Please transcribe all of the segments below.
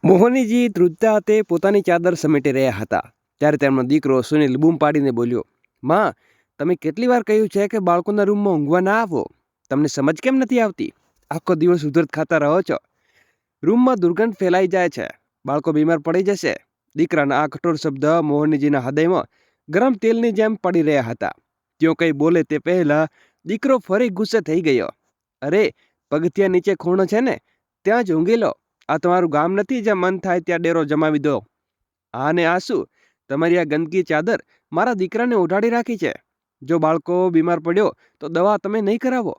મોહનીજી ધ્રુજતા હાથે પોતાની ચાદર સમેટી રહ્યા હતા ત્યારે તેમનો દીકરો સુનિલ બૂમ પાડીને બોલ્યો, માં, તમે કેટલી વાર કહ્યું છે કે બાળકોના રૂમમાં ઊંઘવા ના આવો? તમને સમજ કેમ નથી આવતી? આખો દિવસ ઉધરત ખાતા રહો છો. રૂમમાં દુર્ગંધ ફેલાઈ જાય છે, બાળકો બીમાર પડી જશે. દીકરાના આ કઠોર શબ્દ મોહનીજીના હૃદયમાં ગરમ તેલની જેમ પડી રહ્યા હતા. તેઓ કંઈ બોલે તે પહેલા દીકરો ફરી ગુસ્સે થઈ ગયો. અરે, પગથિયા નીચે ખૂણો છે ને, ત્યાં જ ઊંઘી લો. આ તમારું ગામ નથી જ્યાં મન થાય ત્યાં ડેરો જમાવી દો. આને આ શું? તમારી આ ગંદકી ચાદર મારા દીકરાને ઓઢાડી રાખી છે. જો બાળકો બીમાર પડ્યો તો દવા તમે નહીં કરાવો.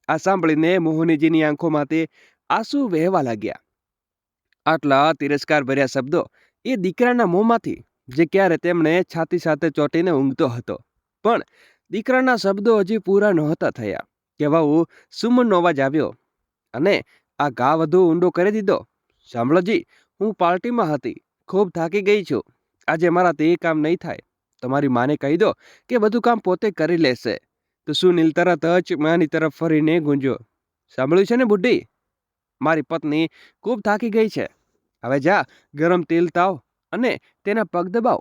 આ સાંભળીને મોહનીજીની આંખોમાંથી આંસુ વહેવા લાગ્યા. આટલા તિરસ્કાર ભર્યા શબ્દો એ દીકરાના મોંમાંથી, જે ક્યારે તેમણે છાતી સાથે ચોંટીને ઊંઘતો હતો. પણ દીકરાના શબ્દો હજી પૂરા નહોતા થયા કે વહુ સુમનનો અવાજ આવ્યો અને આ ઘા વધુ ઊંડો કરી દીધો. સાંભળોજી, હું પાર્ટીમાં હતી, ખૂબ થાકી ગઈ છું. આજે મારાથી કામ નહીં થાય. તમારી માને કહી દો કે બધું કામ પોતે કરી લેશે. તો સુનિલ તરત જ માની તરફ ફરીને ગુંજ્યો, સાંભળ્યું છે ને બુઢી? મારી પત્ની ખૂબ થાકી ગઈ છે. હવે જા, ગરમ તેલ તાવ અને તેના પગ દબાવ.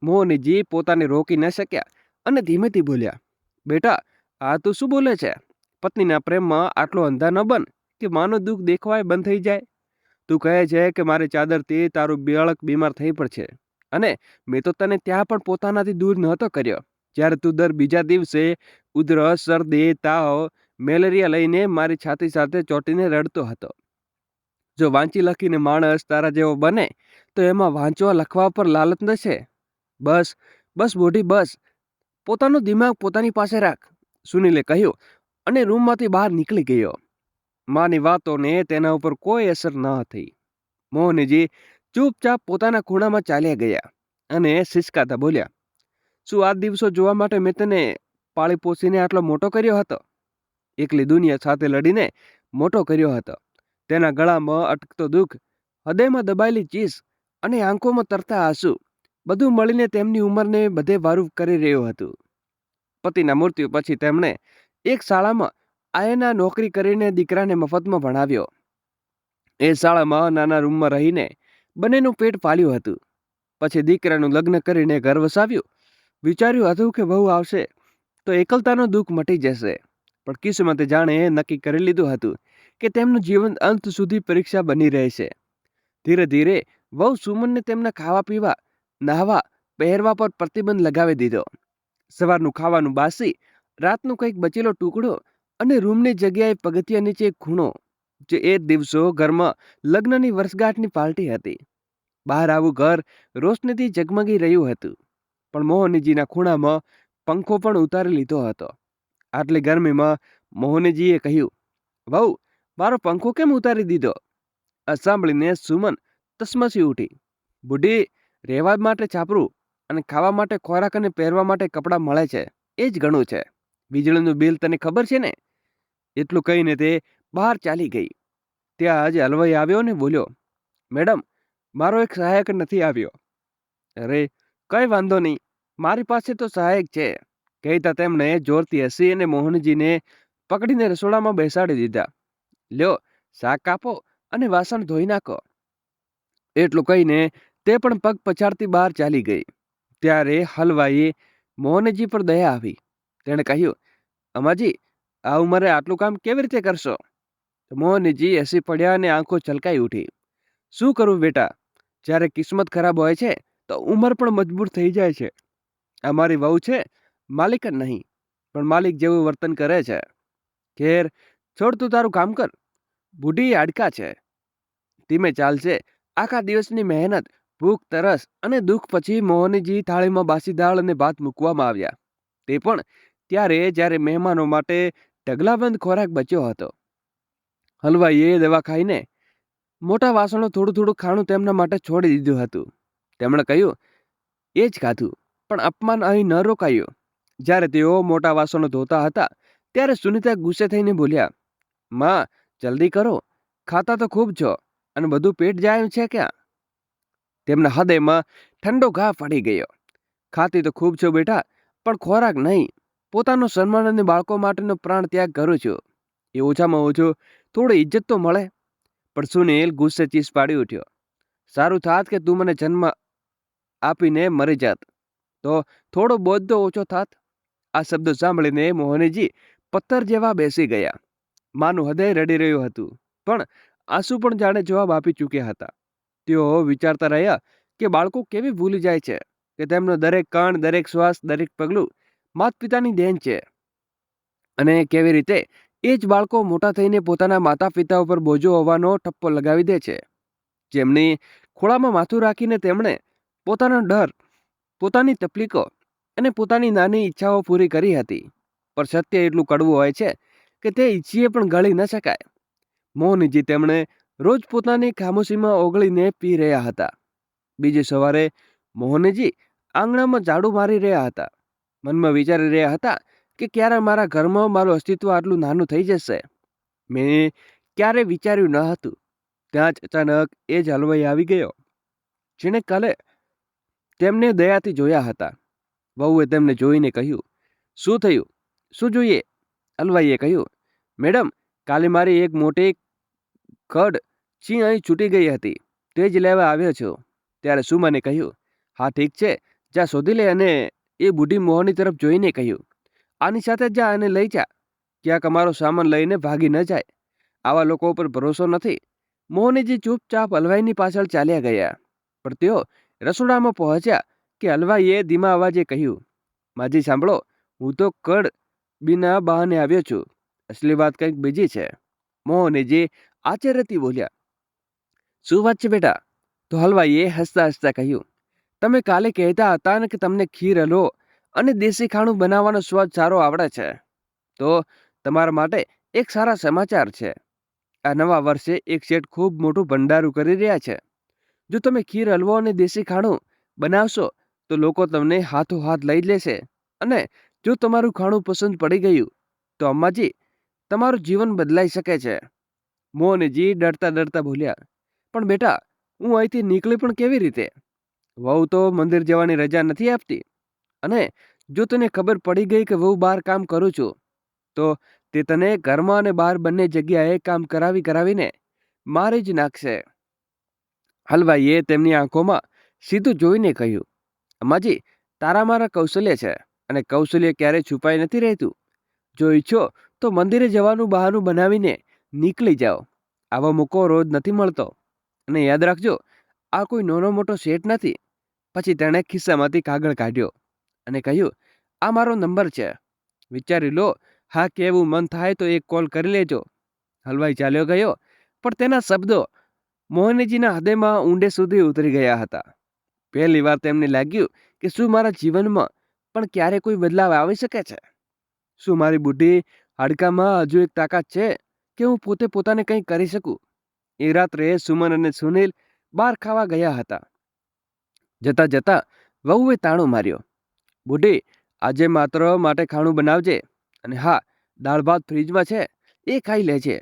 મોહનીજી પોતાને રોકી ન શક્યા અને ધીમેથી બોલ્યા, બેટા, આ તું શું બોલે છે? પત્નીના પ્રેમમાં આટલો અંધા ન બન કે માનું દુઃખ દેખવાય બંધ થઈ જાય. તું કહે છે કે મારી ચાદરથી તારું બાળક બીમાર થઈ પડશે, અને મેં તો તને ત્યાં પણ પોતાનાથી દૂર નહોતો કર્યો જ્યારે તું દર બીજા દિવસે ઉધરસ, શરદી, તાવ, મેલેરિયા લઈને મારી છાતી સાથે ચોંટીને રડતો હતો. જો વાંચી લખીને માણસ તારા જેવો બને તો એમાં વાંચવા લખવા પર લાલચ નશે. બસ બસ બુઢી, બસ. પોતાનું દિમાગ પોતાની પાસે રાખ, સુનિલે કહ્યું અને રૂમમાંથી બહાર નીકળી ગયો. માની વાતોને તેના ઉપર કોઈ અસર ન થઈ. મોહનીજી ચૂપચાપ પોતાના ખૂણામાં ચાલ્યા ગયા અને સિસકાતા બોલ્યા, શું આ દિવસો જોવા માટે મેં તને પાળી પોસીને આટલો મોટો કર્યો હતો? એકલી દુનિયા સાથે લડીને મોટો કર્યો હતો. તેના ગળામાં અટકતો દુઃખ, હૃદયમાં દબાયેલી ચીસ અને આંખોમાં તરતા આંસુ, બધું મળીને તેમની ઉંમરને બધે વારું કરી રહ્યું હતું. પતિના મૃત્યુ પછી તેમણે એક શાળામાં આયના નોકરી કરીને દીકરાને મફતમાં ભણાવ્યો. એ શાળામાં નાના રૂમમાં રહીને બંનેનું પેટ પાલ્યું હતું. પછી દીકરાનું લગ્ન કરીને ઘર વસાવ્યું. વિચાર્યું હતું કે વહુ આવશે તો એકલતાનું દુઃખ મટી જશે. પણ કિસ્મતે જાણે નક્કી કરી લીધું હતું કે તેમનું જીવન અંત સુધી પરીક્ષા બની રહેશે. ધીરે ધીરે વહુ સુમનને તેમના ખાવા પીવા, નહાવા, પહેરવા પર પ્રતિબંધ લગાવી દીધો. સવારનું ખાવાનું બાસી, રાતનું કંઈક બચેલો ટુકડો અને રૂમની જગ્યાએ પગથિયા નીચે એક ખૂણો, જે એ દિવસો ઘરમાં લગ્નની વર્ષગાંઠની પાર્ટી હતી. બહાર આવું ઘર રોશનીથી ઝગમગી રહ્યું હતું, પણ મોહનીજીના ખૂણામાં પંખો પણ ઉતારી લીધો હતો. આટલી ગરમીમાં મોહનીજીએ કહ્યું, વહુ, મારો પંખો કેમ ઉતારી દીધો? આ સાંભળીને સુમન તસમસી ઉઠી. બુઢી, રહેવા માટે છાપરું અને ખાવા માટે ખોરાક અને પહેરવા માટે કપડાં મળે છે, એ જ ઘણું છે. વીજળીનું બિલ તને ખબર છે ને? એટલું કહીને તે બહાર ચાલી ગઈ. ત્યાં આજે હલવાઈ આવ્યો ને બોલ્યો, મેડમ, મારો એક સહાયક નથી આવ્યો. અરે, કંઈ વાંધો નહીં, મારી પાસે તો સહાયક છે, કહેતા તેમણે જોરથી હસી અને મોહનજીને પકડીને રસોડામાં બેસાડી દીધા. લ્યો, શાક કાપો અને વાસણ ધોઈ નાખો. એટલું કહીને તે પણ પગ પછાડતી બહાર ચાલી ગઈ. ત્યારે હલવાઈએ મોહનજી પર દયા આવી. તેણે કહ્યું, અમાજી, આ ઉંમરે આટલું કામ કેવી રીતે કરશો? મોહનજી હસી પડ્યા અને આંખો છલકાઈ ઉઠી. શું કરું બેટા, જ્યારે કિસ્મત ખરાબ હોય છે તો ઉંમર પણ મજબૂર થઈ જાય છે. આ મારી વહુ છે, માલિક જ નહીં, પણ માલિક જેવું વર્તન કરે છે. ખેર, છોડ, તું તારું કામ કર. બુઢી હાડકા છે, ધીમે ચાલશે. આખા દિવસની મહેનત, ભૂખ, તરસ અને દુઃખ પછી મોહનજી થાળીમાં બાસી દાળ અને ભાત મૂકવામાં આવ્યા. તે પણ ત્યારે જ્યારે મહેમાનો માટે ઢગલાબંધ ખોરાક બચ્યો હતો. હલવાઈએ દવા ખાઈને મોટા વાસણો થોડું થોડું ખાણું તેમના માટે છોડી દીધું હતું. તેમણે કહ્યું, એ જ ખાધું, પણ અપમાન અહીં ન રોકાયું. જ્યારે તેઓ મોટા વાસણો ધોતા હતા ત્યારે સુનિતા ગુસ્સે થઈને બોલ્યા, માં, જલ્દી કરો, ખાતા તો ખૂબ છો અને બધું પેટ જાય છે ક્યાં? તેમના હૃદયમાં ઠંડો ઘા પડી ગયો. ખાતી તો ખૂબ છો બેટા, પણ ખોરાક નહીં. પોતાનું સન્માન અને બાળકો માટેનો પ્રાણ ત્યાગ કરું છું. એ ઓછામાં ઓછું થોડી ઇજ્જત તો મળે. પણ સુનિલ ગુસ્સે ચીસ પાડી ઉઠ્યો, સારું થાત કે તું મને જન્મ આપીને મરી જાત, તો થોડો બોજ તો ઓછો થાત. આ શબ્દો સાંભળીને મોહનજી પથ્થર જેવા બેસી ગયા. માનું હૃદય રડી રહ્યું હતું, પણ આંસુ પણ જાણે જવાબ આપી ચૂક્યા હતા. તેઓ વિચારતા રહ્યા કે બાળકો કેવી ભૂલી જાય છે કે તેમનો દરેક કણ, દરેક શ્વાસ, દરેક પગલું માતા પિતાની દેન છે, અને કેવી રીતે એ જ બાળકો મોટા થઈને પોતાના માતા પિતા ઉપર બોજો હોવાનો ઠપ્પો લગાવી દે છે. જેમની ખોળામાં માથું રાખીને તેમણે પોતાનો ડર, પોતાની તકલીફો અને પોતાની નાની ઈચ્છાઓ પૂરી કરી હતી, પણ સત્ય એટલું કડવું હોય છે કે તે ઈચ્છીએ પણ ગળી ન શકાય. મોહનજી તેમણે રોજ પોતાની ખામોશીમાં ઓગળીને પી રહ્યા હતા. બીજી સવારે મોહનજી આંગણામાં ઝાડુ મારી રહ્યા હતા. મનમાં વિચારી રહ્યા હતા કે ક્યારે મારા ઘરમાં મારું અસ્તિત્વ આટલું નાનું થઈ જશે. મેં ક્યારે વિચાર્યું ન હતું. ત્યાં જ અચાનક એ જ હલવાઈ આવી ગયો, જેણે કાલે તેમને દયાથી જોયા હતા. વહુએ તેમને જોઈને કહ્યું, શું થયું, શું જોઈએ? હલવાઈએ કહ્યું, મેડમ, કાલે મારી એક મોટી કડ સિંહ અહીં છૂટી ગઈ હતી, તે જ લેવા આવ્યો છું. ત્યારે સુમને કહ્યું, હા ઠીક છે, જા શોધી લે. અને એ બુઢી મોહની તરફ જોઈને કહ્યું, આની સાથે જા અને લઈ જા, ક્યાંક અમારો સામાન લઈને ભાગી ન જાય. આવા લોકો ઉપર ભરોસો નથી. મોહનજી ચૂપચાપ હલવાઈની પાછળ ચાલ્યા ગયા. પણ તેઓ રસોડામાં પહોંચ્યા કે હલવાઈએ ધીમા અવાજે કહ્યું, માજી સાંભળો, હું તો કડ બીના બહાને આવ્યો છું. અસલી વાત કંઈક બીજી છે. મોહનજી આશ્ચર્યથી બોલ્યા, શું વાત છે બેટા? તો હલવાઈએ હસતા હસતા કહ્યું, તમે કાલે કહેતા હતા ને કે તમને ખીર, હલવો અને દેશી ખાણું બનાવવાનો સ્વાદ સારો આવડે છે. તો તમારા માટે એક સારા સમાચાર છે. આ નવા વર્ષે એક શેઠ ખૂબ મોટું ભંડારું કરી રહ્યા છે. જો તમે ખીર, હલવો અને દેશી ખાણું બનાવશો તો લોકો તમને હાથો હાથ લઈ લેશે. અને જો તમારું ખાણું પસંદ પડી ગયું તો અમ્માજી, તમારું જીવન બદલાઈ શકે છે. મોહનજી ડરતા ડરતા બોલ્યા, પણ બેટા, હું અહીંથી નીકળી પણ કેવી રીતે? વહુ તો મંદિર જવાની રજા નથી આપતી, અને જો તને ખબર પડી ગઈ કે વહુ બહાર કામ કરું છું તો તે તને ઘરમાં અને બહાર બંને જગ્યાએ કામ કરાવીને મારી જ નાખશે. હલવાઈએ તેમની આંખોમાં સીધું જોઈને કહ્યું, અમ્માજી, તારા મારા કૌશલ્ય છે, અને કૌશલ્ય ક્યારેય છુપાઈ નથી રહેતું. જો ઈચ્છો તો મંદિરે જવાનું બહાનું બનાવીને નીકળી જાઓ. આવો મોકો રોજ નથી મળતો. અને યાદ રાખજો, આ કોઈ નાનો મોટો શેઠ નથી. પછી તેણે ખિસ્સામાંથી કાગળ કાઢ્યો અને કહ્યું, આ મારો નંબર છે, વિચારી લો. હા કેવું મન થાય તો એક કોલ કરી લેજો. હલવાઈ ચાલ્યો ગયો, પણ તેના શબ્દો મોહનજીના હૃદયમાં ઊંડે સુધી ઉતરી ગયા હતા. પહેલી વાર તેમને લાગ્યું કે શું મારા જીવનમાં પણ ક્યારે કોઈ બદલાવ આવી શકે છે? શું મારી બુઢી હાડકામાં હજુ એક તાકાત છે કે હું પોતે પોતાને કંઈ કરી શકું? એ રાત્રે સુમન અને સુનિલ બહાર ખાવા ગયા હતા. જતા જતા વહુએ તાણો માર્યો, બુઢી, આજે માત્ર માટે ખાણું બનાવજે. અને હા, દાળ ભાત ફ્રીજમાં છે, એ ખાઈ લેજે.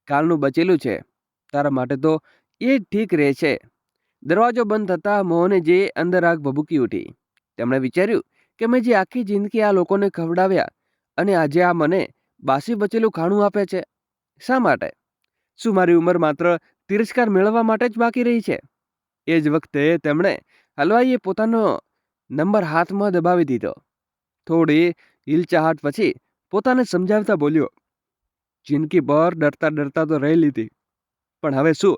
કાલનું બચેલું છે, તારા માટે તો એ ઠીક રહે છે. દરવાજો બંધ થતાં મોહનજી અંદર આગ ભભૂકી ઉઠી. તેમણે વિચાર્યું કે મેં જે આખી જિંદગી આ લોકોને ખવડાવ્યા, અને આજે આ મને બાસી બચેલું ખાણું આપે છે, શા માટે? શું મારી ઉંમર માત્ર તિરસ્કાર મેળવવા માટે જ બાકી રહી છે? એ જ વખતે તેમણે હલવાઈએ પોતાનો નંબર હાથમાં દબાવી દીધો. થોડી હિલચાહટ પછી પોતાને સમજાવતા બોલ્યો, જિંદગી પર ડરતા ડરતા તો રહી લીધી, પણ હવે શું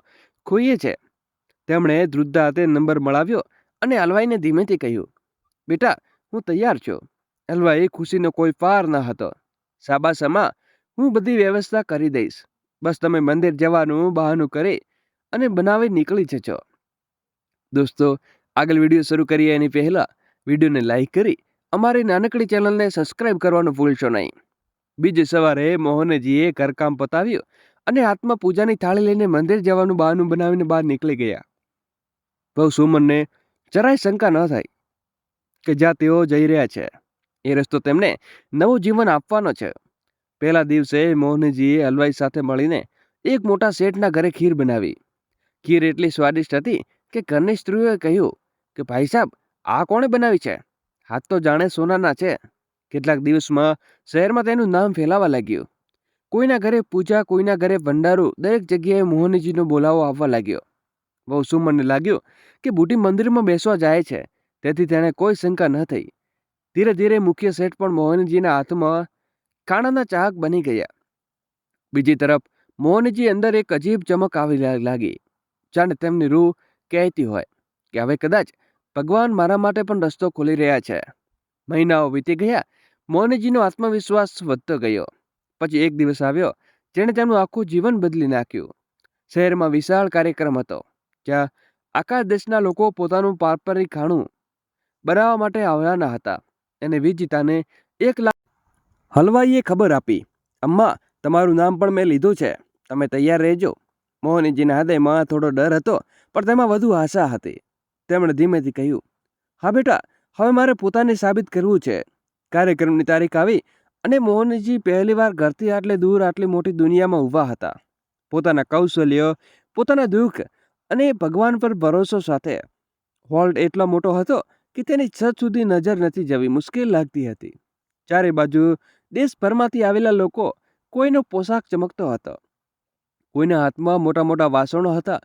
ખોઈએ છે? તેમણે ધ્રુજતા હાથે નંબર મળાવ્યો અને હલવાઈને ધીમેથી કહ્યું, બેટા, હું તૈયાર છું. હલવાઈ ખુશીનો કોઈ પાર ન હતો. શાબાશ અમ્મા, હું બધી વ્યવસ્થા કરી દઈશ. બસ તમે મંદિર જવાનું બહાનું કરી અને બનાવી નીકળી જજો. દોસ્તો, આગળ વિડીયો શરૂ કરીએ એની પહેલાં વિડીયોને લાઈક કરી અમારી નાનકડી ચેનલને સબસ્ક્રાઈબ કરવાનું ભૂલશો નહીં. બીજી સવારે મોહનજીએ ઘરકામ પતાવ્યું અને હાથમાં પૂજાની થાળી લઈને મંદિર જવાનું બહાનું બનાવીને બહાર નીકળી ગયા. બહુ સુમનને જરાય શંકા ન થાય કે જ્યાં તેઓ જઈ રહ્યા છે એ રસ્તો તેમને નવું જીવન આપવાનો છે. પહેલા દિવસે મોહનજીએ હલવાઈ સાથે મળીને એક મોટા શેઠના ઘરે ખીર બનાવી. ખીર એટલી સ્વાદિષ્ટ હતી કે ઘરની સ્ત્રીઓએ કહ્યું કે ભાઈ સાહેબ, આ કોણે બનાવી છે? હાથ તો જાણે સોનાના છે. કેટલાક દિવસમાં શહેરમાં તેનું નામ ફેલાવા લાગ્યું. કોઈના ઘરે પૂજા, કોઈના ઘરે ભંડારું, દરેક જગ્યાએ મોહનજીનો બોલાવો આવવા લાગ્યો. બહુ સુમનને લાગ્યું કે બુટી મંદિરમાં બેસવા જાય છે, તેથી તેણે કોઈ શંકા ન થઈ. ધીરે ધીરે મુખ્ય શેઠ પણ મોહનજીના હાથમાં કાણાના ચાહક બની ગયા. બીજી તરફ મોહનજી અંદર એક અજીબ ચમક આવી લાગી, જાણે તેમની રૂહ કહેતી હોય કે હવે કદાચ ભગવાન મારા માટે પણ રસ્તો ખોલી રહ્યા છે. મહિનાઓ વીતી ગયા. મોહનજીનો આત્મવિશ્વાસ વધતો ગયો. પછી એક દિવસ આવ્યો જેણે તેમનું આખું જીવન બદલી નાખ્યું. શહેરમાં વિશાળ કાર્યક્રમ હતો, જ્યાં આખા દેશના લોકો પોતાનું પારંપરિક ખાણું બનાવવા માટે આવવાના હતા. અને વિજિતાને 1 લાખ હલવાઈએ ખબર આપી, અમ્મા, તમારું નામ પણ મેં લીધું છે, તમે તૈયાર રહેજો. મોહનજીના હૃદયમાં થોડો ડર હતો, પણ તેમાં વધુ આશા હતી. તેમણે ધીમેથી કહ્યું, હા બેટા, હવે મારે પોતાને સાબિત કરવું છે. કાર્યક્રમની તારીખ આવી અને મોહનજી પહેલીવાર ઘરથી આટલે દૂર આટલી મોટી દુનિયામાં ઊભા હતા. પોતાના કૌશલ્ય, પોતાના દુઃખ અને ભગવાન પર ભરોસો સાથે. હોલ એટલો મોટો હતો કે તેની છત સુધી નજર નથી જવી મુશ્કેલ લાગતી હતી. ચારે બાજુ દેશભરમાંથી આવેલા લોકો. કોઈનો પોશાક ચમકતો હતો, કોઈના હાથમાં મોટા મોટા વાસણો હતા,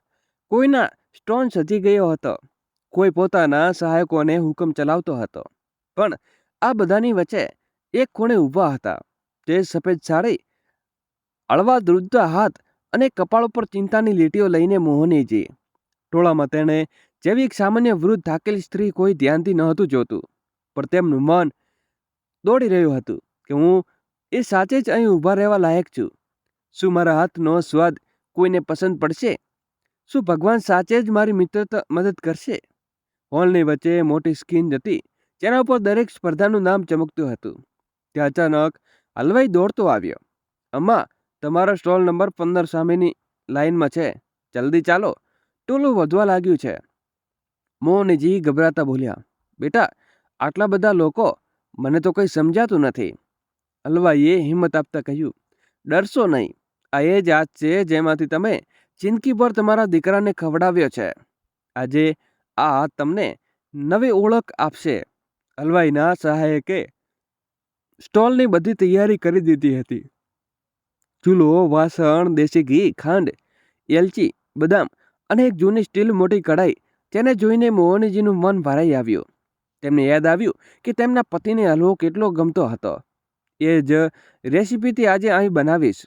કોઈના સ્ટોન સજી ગયો હતો, કોઈ પોતાના સહાયકોને હુકમ ચલાવતો હતો. પણ આ બધાની વચ્ચે એક ખૂણે ઊભા હતા તે સફેદ સાડી, હળવા ધ્રુજતા હાથ અને કપાળ ઉપર ચિંતાની લીટીઓ લઈને મોહનજી. ટોળામાં તેણે જેવી એક સામાન્ય વૃદ્ધ થાકેલી સ્ત્રી કોઈ ધ્યાનથી નહોતું જોતું, પણ તેમનું મન દોડી રહ્યું હતું કે હું એ સાચે જ અહીં ઊભા રહેવા લાયક છું. શું મારા હાથનો સ્વાદ કોઈને પસંદ પડશે? શું ભગવાન સાચે જ મારી મદદ કરશે? હોલની વચ્ચે મોટી સ્ક્રીન હતી, જેના ઉપર દરેક સ્પર્ધાનું નામ ચમકતું હતું. ત્યાં અચાનક હલવાઈ દોડતો આવ્યો. અમ્મા, તમારો સ્ટોલ નંબર 15 સામેની લાઈનમાં છે, જલ્દી ચાલો, ટોલું વધવા લાગ્યું છે. મોહનજી ગભરાતા બોલ્યા, બેટા, આટલા બધા લોકો, મને તો કંઈ સમજાતું નથી. હલવાઈએ હિંમત આપતા કહ્યું, ડરશો નહીં, આ એ જ હાથ છે જેમાંથી તમે જિંદગીભર તમારા દીકરાને ખવડાવ્યો છે. આજે આ હાથ તમને નવી ઓળખ આપશે. હલવાઈના સહાયકે સ્ટોલની બધી તૈયારી કરી દીધી હતી. ચૂલો, વાસણ, દેશી ઘી, ખાંડ, એલચી, બદામ અને એક જૂની સ્ટીલ મોટી કઢાઈ. તેને જોઈને મોહનજીનું મન ભરાઈ આવ્યું. તેમને યાદ આવ્યું કે તેમના પતિને હલવો કેટલો ગમતો હતો. એ જ રેસીપીથી આજે અહીં બનાવીશ.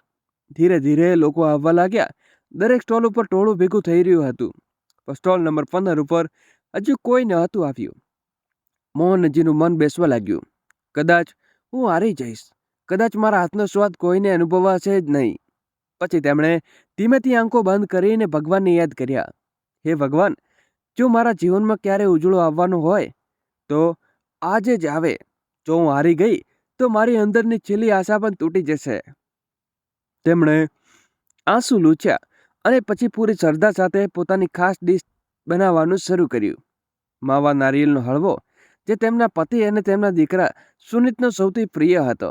ધીરે ધીરે લોકો આવવા લાગ્યા. દરેક સ્ટોલ ઉપર ટોળું ભેગું થઈ રહ્યું હતું. સ્ટોલ નંબર 15 ઉપર હજુ કોઈ નહોતું આવ્યું. મોહનજીનું મન બેસવા લાગ્યું. કદાચ હું હારી જઈશ, કદાચ મારા હાથનો સ્વાદ કોઈને અનુભવાશે જ નહીં. પછી તેમણે ધીમેથી આંખો બંધ કરીને ભગવાનને યાદ કર્યા. હે ભગવાન, જો મારા જીવનમાં ક્યારે ઉજળો આવવાનો હોય તો આજે જ આવે. જો હું હારી ગઈ તો મારી અંદરની છેલ્લી આશા પણ તૂટી જશે. તેમણે આંસુ લૂછ્યા અને પછી પૂરી શ્રદ્ધા સાથે પોતાની ખાસ ડીશ બનાવવાનું શરૂ કર્યું. માવા નારિયેળનો હળવો, જે તેમના પતિ અને તેમના દીકરા સુનિતનો સૌથી પ્રિય હતો.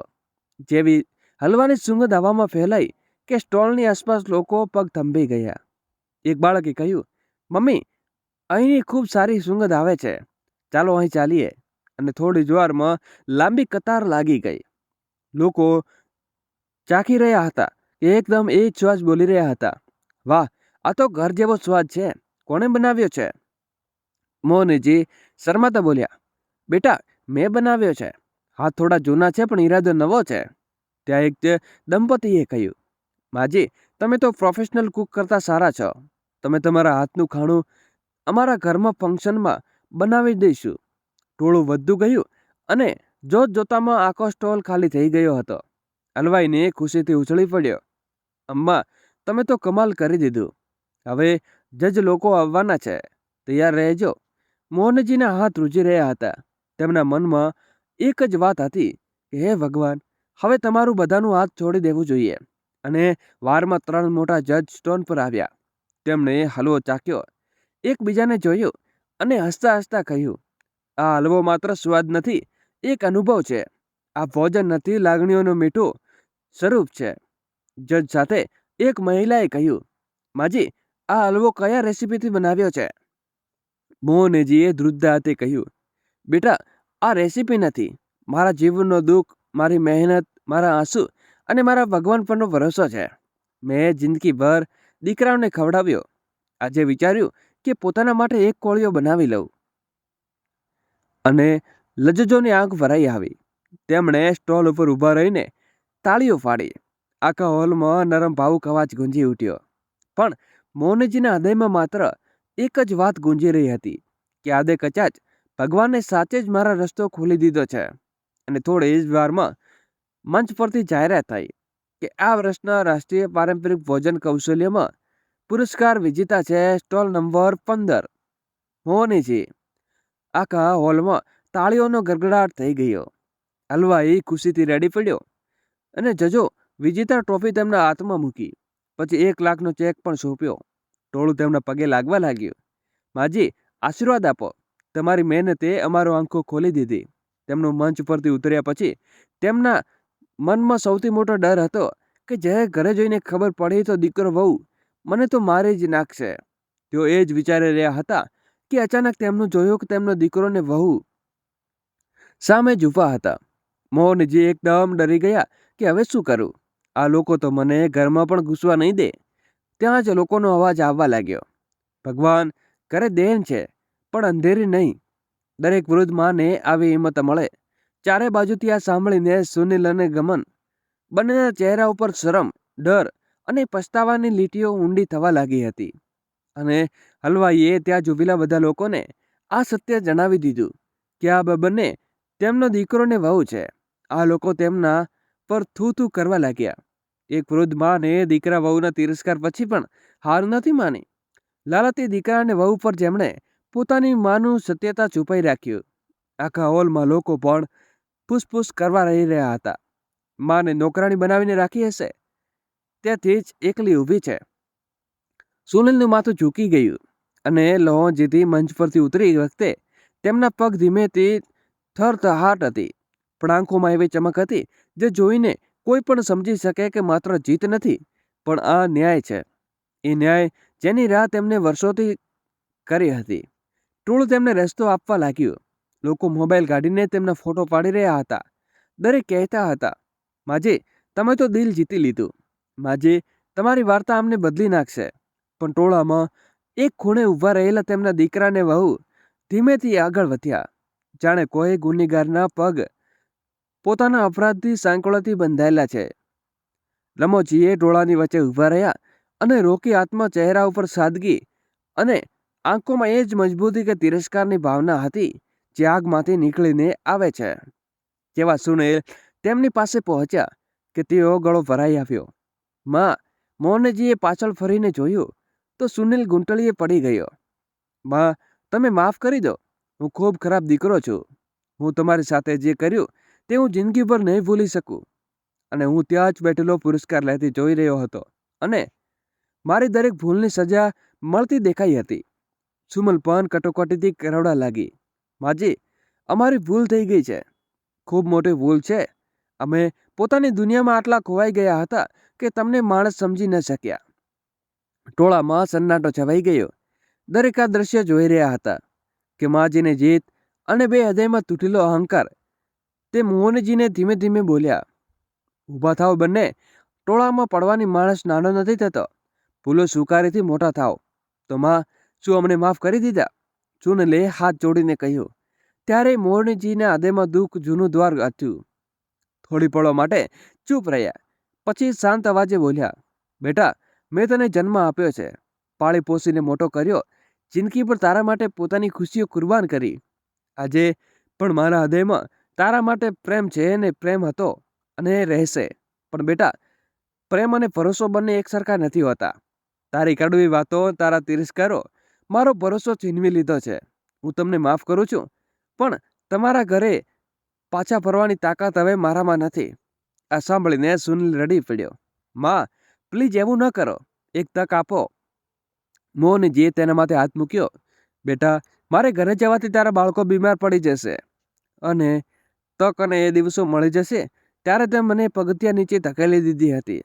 જેવી હલવાની સુગંધ હવામાં ફેલાઈ કે સ્ટોલની આસપાસ લોકો પગ થંભી ગયા. એક બાળકે કહ્યું, મમ્મી, અહીંની ખૂબ સારી સુગંધ આવે છે, ચાલો અહીં ચાલીએ. અને થોડી જ વારમાં લાંબી કતાર લાગી ગઈ. લોકો ચાખી રહ્યા હતા કે એકદમ એ જ સ્વાદ બોલી રહ્યા હતા, વાહ, આ તો ઘર જેવો સ્વાદ છે, કોણે બનાવ્યો છે? મોહનજી શરમાતા બોલ્યા, બેટા, મેં બનાવ્યો છે. હાથ થોડા જૂના છે પણ ઈરાદો નવો છે. ત્યાં એક દંપતીએ કહ્યું, માજી, તમે તો પ્રોફેશનલ કુક કરતાં સારા છો. તમે તમારા હાથનું ખાણું અમારા ઘરમાં ફંક્શનમાં બનાવી દઈશું. ટોળું વધતું ગયું અને જોતામાં આખો સ્ટોલ ખાલી થઈ ગયો હતો. હલવાઈને ખુશીથી ઉછળી પડ્યો, અમ્મા, તમે તો કમાલ કરી દીધું. હવે જજ લોકો આવવાના છે, તૈયાર રહેજો. મોહનજીના હાથ રૂજી રહ્યા હતા. તેમના મનમાં એક જ વાત હતી કે હે ભગવાન, હવે તમારું બધાનું હાથ છોડી દેવું જોઈએ. અને વારમાં 3 મોટા જજ સ્ટોન પર આવ્યા. તેમણે હલવો ચાખ્યો, એકબીજાને જોયું અને હસતા હસતા કહ્યું, આ હલવો માત્ર સ્વાદ નથી, એક અનુભવ છે. આ ભોજન નથી, લાગણીઓનું મીઠું સ્વરૂપ છે. જજ સાથે એક મહિલાએ કહ્યું, માજી, આ હલવો કયા રેસીપીથી બનાવ્યો છે? મોહનજીએ ધ્રુજતા હાથે કહ્યું, બેટા, આ રેસીપી નથી, મારા જીવનનો દુઃખ, મારી મહેનત, મારા આંસુ અને મારા ભગવાન પરનો ભરોસો છે. મેં જિંદગીભર દીકરાઓને ખવડાવ્યો. આજે વિચાર્યું કે પોતાના માટે એક કોળિયો બનાવી લઉં. અને લજ્જોની આંખ ભરાઈ આવી. તેમણે સ્ટોલ ઉપર ઊભા રહીને તાળીઓ પાડી. આખા હોલમાં નરમ ભાવુક અવાજ ગુંજી ઉઠ્યો. પણ મોહનજીના હૃદયમાં માત્ર એક જ વાત ગુંજી રહી હતી કે આજે કચાચ ભગવાનને સાચે જ મારા રસ્તો ખોલી દીધો છે. અને થોડી જ વારમાં મંચ પરથી જાહેરાત થઈ કે આ વર્ષના રાષ્ટ્રીય પારંપરિક ભોજન કૌશલ્યમાં પુરસ્કાર વિજેતા છે સ્ટોલ નંબર 15 મોહનજી. આખા હોલમાં તાળીઓનો ગડગડાટ થઈ ગયો. હલવાઈ ખુશીથી રેડી પડ્યો અને જજો વિજેતા ટ્રોફી તેમના હાથમાં મૂકી. પછી 1 લાખનો ચેક પણ સોંપ્યો. ટોળું તેમના પગે લાગવા લાગ્યું. માજી, આશીર્વાદ આપો. તમારી મહેનતે અમારો આંખો ખોલી દીધી. તેમનું મંચ પરથી ઉતર્યા પછી તેમના મનમાં સૌથી મોટો ડર હતો કે જ્યારે ઘરે જઈને ખબર પડી તો દીકરો વહુ મને તો મારી જ નાખશે. તેઓ એ જ વિચારી રહ્યા હતા કે અચાનક તેમનું જોયું કે તેમનો દીકરો ને વહુ સામે જ ઊભા હતા. મોહનજી એકદમ ડરી ગયા કે હવે શું કરું? આ લોકો તો મને ઘરમાં પણ ઘૂસવા નહીં દે. ત્યાં જ લોકોનો અવાજ આવવા લાગ્યો. ભગવાન, ઘરે દેન છે પણ અંધેરી નહીં. દરેક વૃદ્ધ માને આવી હિંમત મળે. ચારે બાજુથી આ સાંભળીને સુનિલ અને ગમન બંનેના ચહેરા ઉપર શરમ, ડર અને પછતાવાની લીટીઓ ઊંડી થવા લાગી હતી. અને હલવાઈએ ત્યાં ઊભેલા બધા લોકોને આ સત્ય જણાવી દીધું કે આ બંને તેમનો દીકરો ને વહુ છે. આ લોકો તેમના પર થૂ થૂ કરવા લાગ્યા. એક વૃદ્ધ માને દીકરા વહુના તિરસ્કાર પછી પણ હાર નથી માની. લાલતી દીકરા અને વહુ પર જેમણે પોતાની માનું સત્યતા છુપાઈ રાખ્યું. આખા હોલમાં લોકો પણ ફૂસફૂસ કરવા રહી રહ્યા હતા. માને નોકરાણી બનાવીને રાખી હશે, તેથી જ એકલી ઊભી છે. સુનિલનું માથું ઝૂકી ગયું અને લોહોજીથી મંચ પરથી ઉતરી વખતે તેમના પગ ધીમેથી થરથરાટ હતી. પણ આંખોમાં એવી ચમક હતી જે જોઈને કોઈ પણ સમજી શકે કે માત્ર જીત નથી પણ આ ન્યાય છે. એ ન્યાય જેની રાહ તેમને વર્ષોથી કરી હતી. ટોળું તેમને રસ્તો આપવા લાગ્યું. લોકો મોબાઈલ કાઢીને તેમના ફોટો પાડી રહ્યા હતા. દરેક કહેતા હતા, માજી, તમે તો દિલ જીતી લીધું. માજી, તમારી વાર્તા અમને બદલી નાખશે. પણ ટોળામાં એક ખૂણે ઊભા રહેલા તેમના દીકરાને વહુ ધીમેથી આગળ વધ્યા. જાણે કોઈ ગુનેગારના પગ પોતાના અપરાધથી સાંકળોથી બંધાયેલા છે. રમોજીએ ટોળાની વચ્ચે ઊભા રહ્યા અને રોકી હાથમાં ચહેરા ઉપર સાદગી અને આંખોમાં એ જ મજબૂતી કે તિરસ્કારની ભાવના હતી જે આગમાંથી નીકળીને આવે છે. જેવા સુનિલ તેમની પાસે પહોંચ્યા કે તેઓ ગળો ભરાઈ આવ્યો. માં, મોહનજીએ પાછળ ફરીને જોયું તો સુનિલ ઘૂંટણીએ પડી ગયો. માં, તમે માફ કરી દો. હું ખૂબ ખરાબ દીકરો છું. હું તમારી સાથે જે કર્યું તે હું જિંદગીભર નહીં ભૂલી શકું. અને હું ત્યાં જ બેઠેલો પુરસ્કાર લેતી જોઈ રહ્યો હતો અને મારી દરેક ભૂલની સજા મળતી દેખાઈ હતી. સુમલ પણ કટોકટીથી કરવડા લાગી. માજી, અમારી ભૂલ થઈ ગઈ છે. ખૂબ મોટી ભૂલ છે. અમે પોતાની દુનિયામાં આટલા ખોવાઈ ગયા હતા કે તમને માણસ સમજી ન શક્યા. ટોળામાં સન્નાટો છવાઈ ગયો. દરેક આ દ્રશ્ય જોઈ રહ્યા હતા કે માજીની જીત અને બે હૃદયમાં તૂટેલો અહંકાર. તે મોહનજીને ધીમે ધીમે બોલ્યા, ઊભા થાવ બંને. ટોળામાં પડવાની માણસ નાનો નથી થતો. ભૂલો સ્વીકારીથી મોટા થાવ. તો માં, શું અમને માફ કરી દીધા? સુનિલે હાથ જોડીને કહ્યું. ત્યારે મોહનજીના હૃદયમાં દુઃખ જૂનું દ્વાર હતું. થોડી પળો માટે ચૂપ રહ્યા. પછી શાંત અવાજે બોલ્યા, બેટા, મેં તને જન્મ આપ્યો છે, પાળી પોસીને મોટો કર્યો, જિંદગી પર તારા માટે પોતાની ખુશીઓ કુરબાન કરી. આજે પણ મારા હૃદયમાં તારા માટે પ્રેમ છે ને પ્રેમ હતો અને રહેશે. પણ બેટા, પ્રેમ અને ભરોસો બંને એક સરખા નથી હોતા. તારી કડવી વાતો, તારા તિરસ્કારો મારો ભરોસો છીનવી લીધો છે. હું તમને માફ કરું છું, પણ તમારા ઘરે પાછા ફરવાની તાકાત હવે મારામાં નથી. આ સાંભળીને સુનિલ રડી પડ્યો. માં, પ્લીઝ એવું ન કરો. એક તક આપો. મોહનજીએ તેના માથે હાથ મૂક્યો. બેટા, મારે ઘરે જવાથી તારા બાળકો બીમાર પડી જશે અને તક અને એ દિવસો મળી જશે ત્યારે તે મને પગથિયા નીચે ધકેલી દીધી હતી.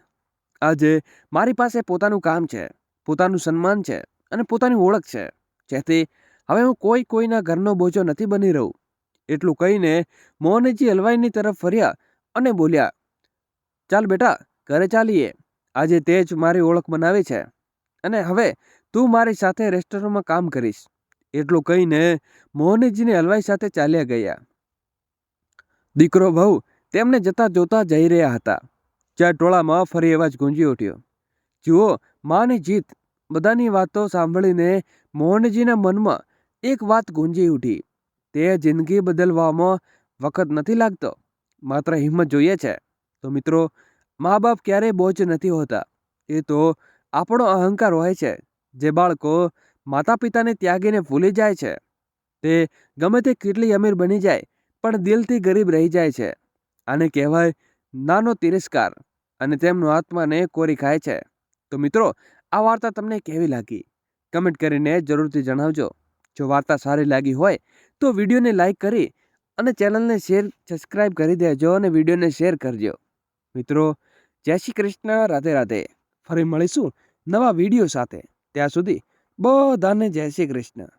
આજે મારી પાસે પોતાનું કામ છે, પોતાનું સન્માન છે અને પોતાની ઓળખ છે, જેથી હવે હું કોઈના ઘરનો બોજો નથી બની રહું. એટલું કહીને મોહનજી હલવાઈની તરફ ફર્યા અને બોલ્યા, ચાલ બેટા, ઘરે ચાલીએ. આજે તે જ મારી ઓળખ બનાવી છે અને હવે તું મારી સાથે રેસ્ટોરન્ટમાં કામ કરીશ. એટલું કહીને મોહનજીને હલવાઈ સાથે ચાલ્યા ગયા. દીકરો બહુ તેમને જતા જોતા જઈ રહ્યા હતા. ત્યાં ટોળામાં ફરી અવાજ ગુંજી ઉઠ્યો, જુઓ માની જીત. બધાની વાતો સાંભળીને મોહનજીના મનમાં એક વાત ગુંજી ઉઠી, તે જિંદગી બદલવામાં વખત નથી લાગતો, માત્ર હિંમત જોઈએ છે. તો મિત્રો, મા બાપ ક્યારેય બોજ નથી હોતા, એ તો આપણો અહંકાર હોય છે. જે બાળકો માતા પિતાને ત્યાગીને ભૂલી જાય છે, તે ગમે તે કેટલી અમીર બની જાય પણ દિલથી ગરીબ રહી જાય છે. આને કહેવાય નાનો તિરસ્કાર, અને તેમનો આત્માને કોરી ખાય છે. તો મિત્રો, આ વાર્તા તમને કેવી લાગી કમેન્ટ કરીને જરૂરથી જણાવજો. જો વાર્તા સારી લાગી હોય તો વિડીયોને લાઈક કરી અને ચેનલને સબસ્ક્રાઈબ કરી દેજો અને વિડીયોને શેર કરજો. મિત્રો, જય શ્રી કૃષ્ણ, રાધે રાધે. ફરી મળીશું નવા વિડીયો સાથે. ત્યાં સુધી બધાને જય શ્રી કૃષ્ણ.